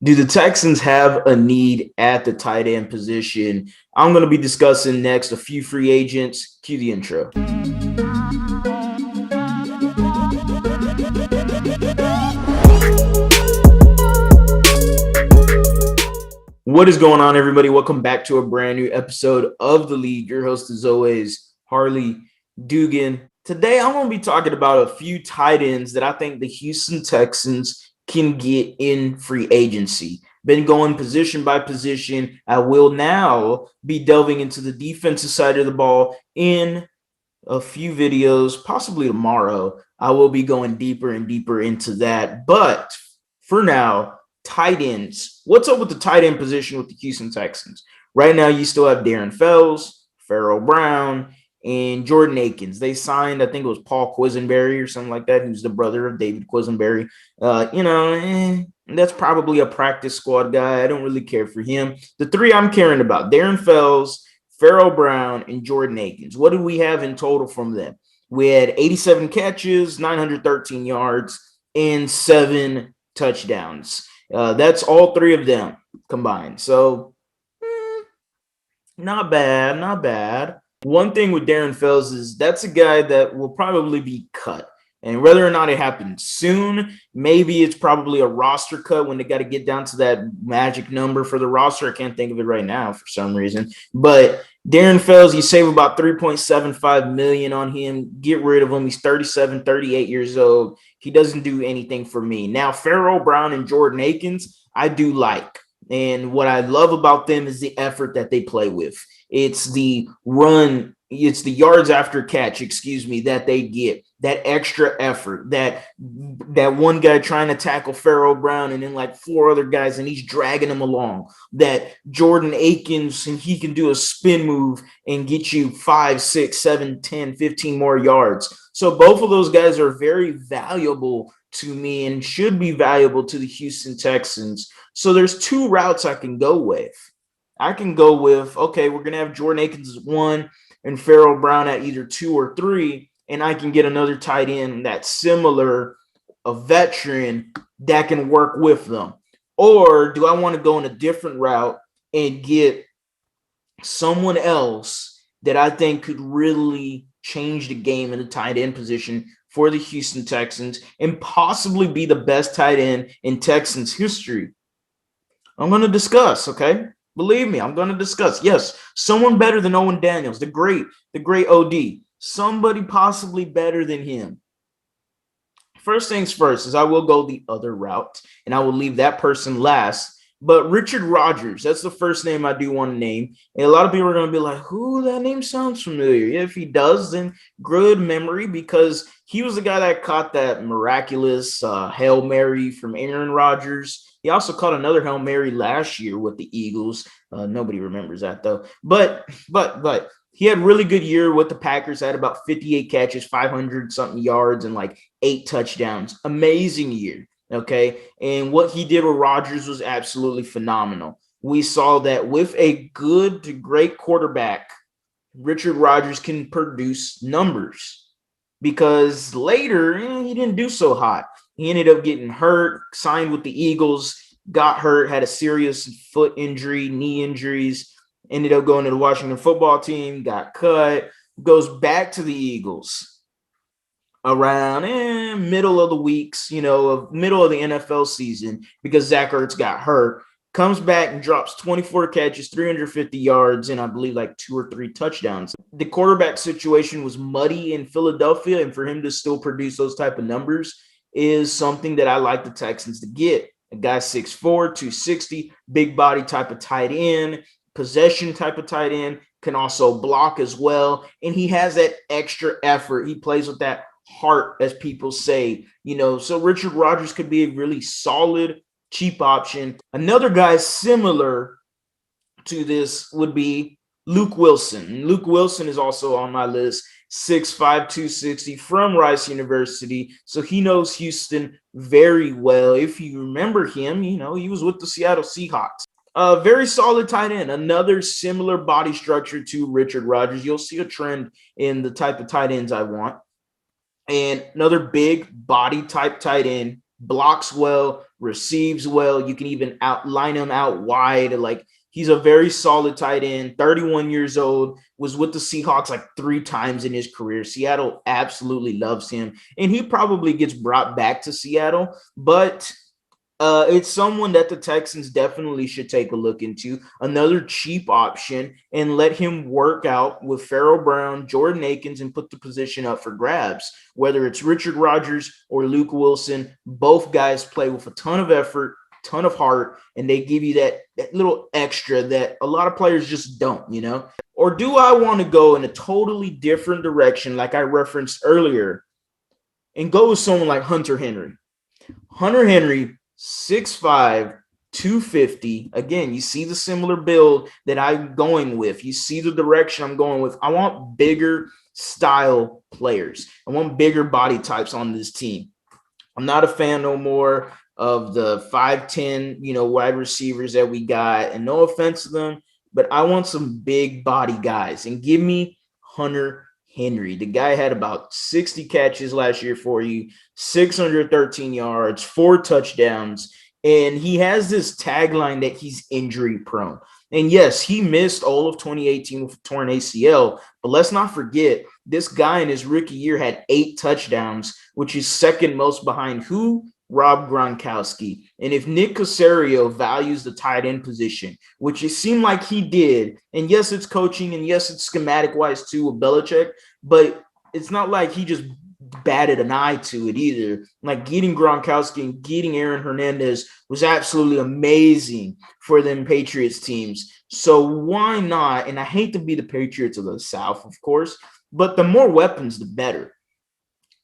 Do the Texans have a need at the tight end position? I'm going to be discussing next a few free agents. Cue the intro. What is going on, everybody? Welcome back to a brand new episode of The Lead. Your host, as always, Harley Dugan. Today, I'm going to be talking about a few tight ends that I think the Houston Texans can get in free agency. Been going position by position. I will now be delving into the defensive side of the ball in a few videos, possibly tomorrow. I will be going deeper and deeper into that. But for now, tight ends. What's up with the tight end position with the Houston Texans? Right now, you still have Darren Fells, Pharaoh Brown, and Jordan Akins. They signed, I think it was Paul Quisenberry or something like that, who's the brother of David Quisenberry. That's probably a practice squad guy. I don't really care for him. The three I'm caring about, Darren Fells, Pharaoh Brown, and Jordan Akins. What do we have in total from them? We had 87 catches, 913 yards, and 7 touchdowns. That's all three of them combined. So, not bad. One thing with Darren Fells is that's a guy that will probably be cut. And whether or not it happens soon, maybe it's probably a roster cut when they got to get down to that magic number for the roster. I can't think of it right now for some reason. But Darren Fells, you save about $3.75 million on him. Get rid of him. He's 37, 38 years old. He doesn't do anything for me. Now, Pharaoh Brown and Jordan Akins, I do like. And what I love about them is the effort that they play with. It's the run, it's the yards after catch, that they get, that extra effort, that one guy trying to tackle Pharaoh Brown and then like 4 other guys and he's dragging them along, that Jordan Akins, and he can do a spin move and get you 5, 6, 7, 10, 15 more yards. So both of those guys are very valuable to me and should be valuable to the Houston Texans. So there's 2 routes I can go with. I can go with, okay, we're going to have Jordan Akins as 1 and Pharaoh Brown at either 2 or 3, and I can get another tight end that's similar, a veteran that can work with them. Or do I want to go in a different route and get someone else that I think could really change the game in the tight end position for the Houston Texans and possibly be the best tight end in Texans history? I'm going to discuss, okay? Believe me, I'm going to discuss. Yes, someone better than Owen Daniels, the great OD. Somebody possibly better than him. First things first is I will go the other route, and I will leave that person last. But Richard Rodgers, that's the first name I do want to name. And a lot of people are going to be like, who? That name sounds familiar. Yeah, if he does, then good memory, because he was the guy that caught that miraculous Hail Mary from Aaron Rodgers. He also caught another Hail Mary last year with the Eagles. Nobody remembers that, though. But he had a really good year with the Packers. Had about 58 catches, 500-something yards, and like 8 touchdowns. Amazing year. Okay, and what he did with Rodgers was absolutely phenomenal. We saw that with a good to great quarterback, Richard Rodgers can produce numbers, because later he didn't do so hot. He ended up getting hurt, signed with the Eagles, got hurt, had a serious foot injury, knee injuries, ended up going to the Washington football team, got cut, goes back to the Eagles around middle of the weeks, middle of the NFL season, because Zach Ertz got hurt, comes back and drops 24 catches, 350 yards, and I believe like 2 or 3 touchdowns. The quarterback situation was muddy in Philadelphia, and for him to still produce those type of numbers is something that I like the Texans to get. A guy 6'4", 260, big body type of tight end, possession type of tight end, can also block as well, and he has that extra effort. He plays with that heart, as people say, so Richard Rodgers could be a really solid, cheap option. Another guy similar to this would be Luke Wilson. Luke Wilson is also on my list, 6'5", 260 from Rice University. So he knows Houston very well. If you remember him, he was with the Seattle Seahawks. A very solid tight end, another similar body structure to Richard Rodgers. You'll see a trend in the type of tight ends I want. And another big body type tight end, blocks well, receives well. You can even line him out wide. Like, he's a very solid tight end, 31 years old, was with the Seahawks like 3 times in his career. Seattle absolutely loves him, and he probably gets brought back to Seattle, but it's someone that the Texans definitely should take a look into. Another cheap option, and let him work out with Farrell Brown, Jordan Akins, and put the position up for grabs. Whether it's Richard Rodgers or Luke Wilson, both guys play with a ton of effort, ton of heart, and they give you that little extra that a lot of players just don't, you know? Or do I want to go in a totally different direction, like I referenced earlier, and go with someone like Hunter Henry? Hunter Henry, 6'5", 250. Again, you see the similar build that I'm going with. You see the direction I'm going with. I want bigger style players. I want bigger body types on this team. I'm not a fan no more of the 5'10", wide receivers that we got. And no offense to them, but I want some big body guys. And give me Hunter Henry. The guy had about 60 catches last year for you, 613 yards, 4 touchdowns, and he has this tagline that he's injury prone. And yes, he missed all of 2018 with a torn ACL, but let's not forget, this guy in his rookie year had 8 touchdowns, which is second most behind who? Rob Gronkowski. And if Nick Caserio values the tight end position, which it seemed like he did, and yes, it's coaching, and yes, it's schematic-wise too with Belichick, but it's not like he just batted an eye to it either. Like, getting Gronkowski and getting Aaron Hernandez was absolutely amazing for them Patriots teams. So why not? And I hate to be the Patriots of the South, of course, but the more weapons, the better.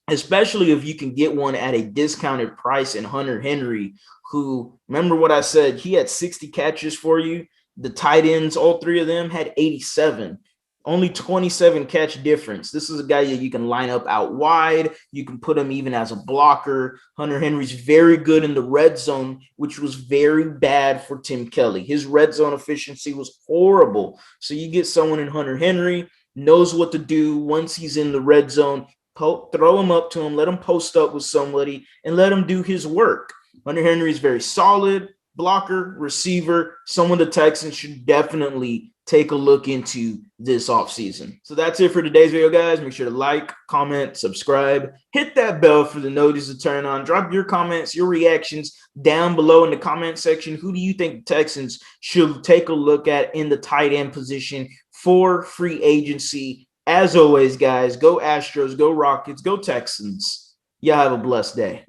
Especially if you can get one at a discounted price in Hunter Henry, who, remember what I said, he had 60 catches for you. The tight ends, all 3 of them, had 87. Only 27 catch difference. This is a guy that you can line up out wide. You can put him even as a blocker. Hunter Henry's very good in the red zone, which was very bad for Tim Kelly. His red zone efficiency was horrible. So you get someone in Hunter Henry, knows what to do once he's in the red zone. Throw him up to him, let him post up with somebody, and let him do his work. Hunter Henry is very solid blocker, receiver, someone the Texans should definitely take a look into this offseason. So that's it for today's video, guys. Make sure to like, comment, subscribe, hit that bell for the notice to turn on. Drop your comments, your reactions down below in the comment section. Who do you think the Texans should take a look at in the tight end position for free agency? As always, guys, go Astros, go Rockets, go Texans. Y'all have a blessed day.